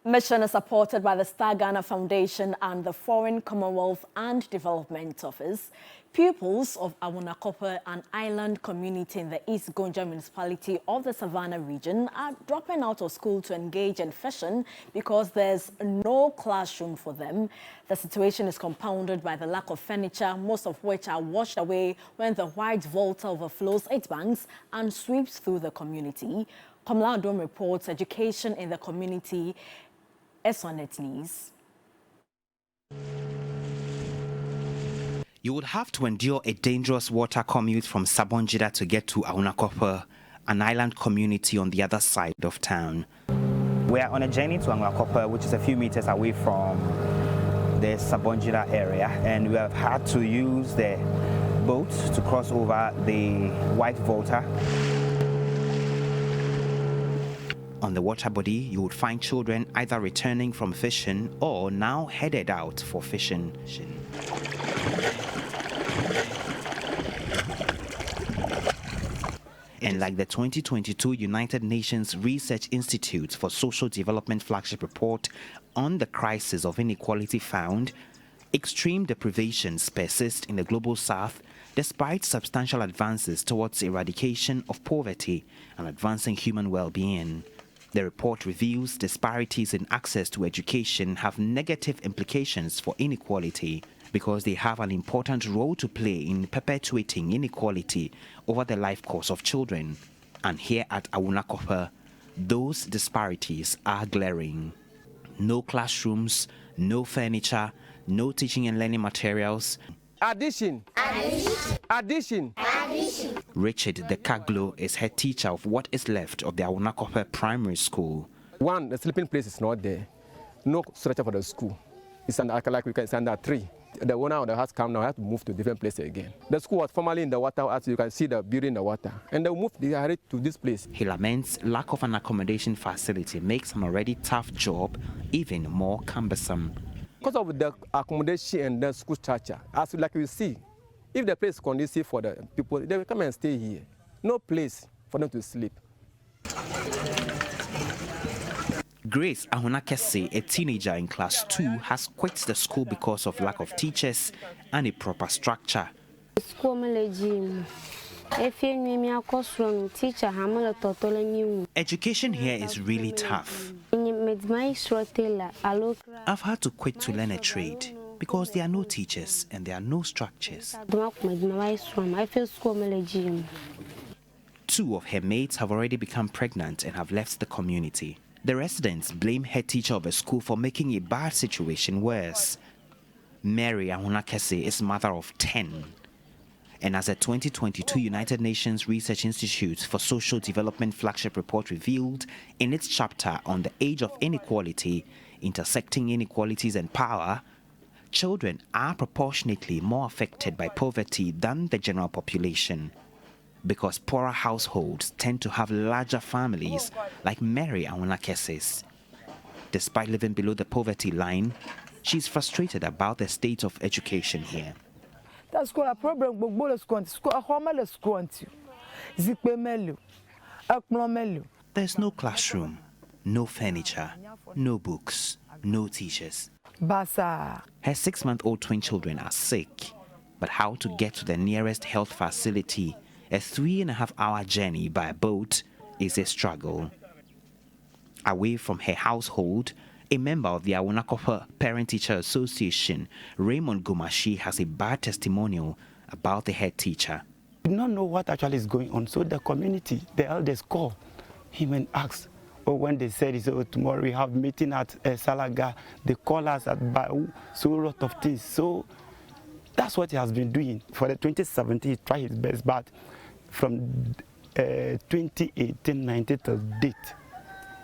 Mission is supported by the Star Ghana Foundation and the Foreign Commonwealth and Development Office. Pupils of Awunakope, an island community in the East Gonja municipality of the Savannah region, are dropping out of school to engage in fishing because there's no classroom for them. The situation is compounded by the lack of furniture, most of which are washed away when the White Volta overflows its banks and sweeps through the community. Komladom reports education in the community is on its knees. You would have to endure a dangerous water commute from Sabonjida to get to Awunakope, an island community on the other side of town. We are on a journey to Awunakope, which is a few meters away from the Sabonjida area, and we have had to use the boat to cross over the White Volta. On the water body, you would find children either returning from fishing or now headed out for fishing. And like the 2022 United Nations Research Institute for Social Development flagship report on the crisis of inequality found, extreme deprivations persist in the global south despite substantial advances towards eradication of poverty and advancing human well-being. The report reveals disparities in access to education have negative implications for inequality because they have an important role to play in perpetuating inequality over the life course of children. And here at Awunakope, those disparities are glaring. No classrooms, no furniture, no teaching and learning materials. Addition. Richard the Kaglo is head teacher of what is left of the Awunakope Primary School. One, the sleeping place is not there. No structure for the school. It's under, like we can say, under 3. The owner of the house come now, has to move to a different place again. The school was formerly in the water, as you can see the building in the water. And they moved to this place. He laments lack of an accommodation facility makes an already tough job even more cumbersome. Because of the accommodation and the school structure, as like you see, if the place is conducive for the people, they will come and stay here. No place for them to sleep. Grace Awunakese, a teenager in class 2, has quit the school because of lack of teachers and a proper structure. Education here is really tough. I've had to quit to learn a trade because there are no teachers and there are no structures. 2 of her mates have already become pregnant and have left the community. The residents blame head teacher of a school for making a bad situation worse. Mary Awunakese is mother of 10. And as a 2022 United Nations Research Institute for Social Development flagship report revealed in its chapter on the age of inequality, intersecting inequalities and power, children are proportionately more affected by poverty than the general population, because poorer households tend to have larger families like Mary Awunakese's. Despite living below the poverty line, she's frustrated about the state of education here. There's a problem There's no classroom, no furniture, no books, no teachers. Her 6-month-old twin children are sick, but how to get to the nearest health facility, a 3.5-hour journey by boat, is a struggle. Away from her household, a member of the Awunakope Parent-Teacher Association, Raymond Gumashi, has a bad testimonial about the head teacher. We do not know what actually is going on, so the community, the elders call him and ask. Or when they said, oh, tomorrow we have meeting at Salaga, they call us at Bau, so a lot of things. So that's what he has been doing. For the 2017, he tried his best, but from 2018-19 to date,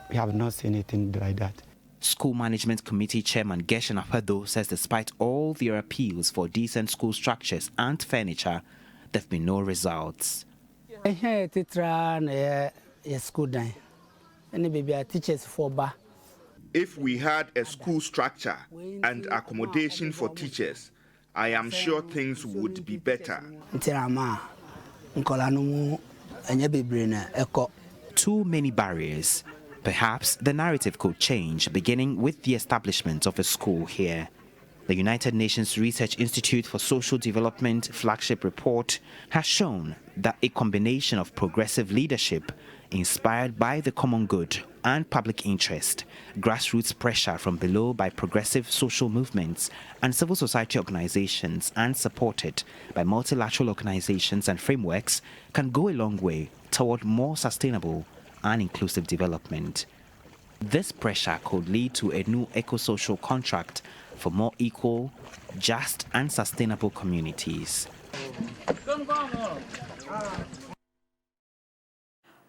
we have not seen anything like that. School Management Committee Chairman Gershon Apado says despite all their appeals for decent school structures and furniture, there have been no results. If we had a school structure and accommodation for teachers, I am sure things would be better. Too many barriers, Perhaps the narrative could change, beginning with the establishment of a school here. The United Nations Research Institute for Social Development flagship report has shown that a combination of progressive leadership inspired by the common good and public interest, grassroots pressure from below by progressive social movements and civil society organizations, and supported by multilateral organizations and frameworks can go a long way toward more sustainable and inclusive development. This pressure could lead to a new eco-social contract for more equal, just and sustainable communities.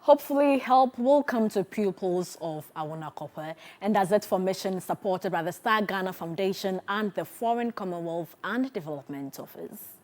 Hopefully, help will come to pupils of Awunakope, and that's it for mission supported by the Star Ghana Foundation and the Foreign Commonwealth and Development Office.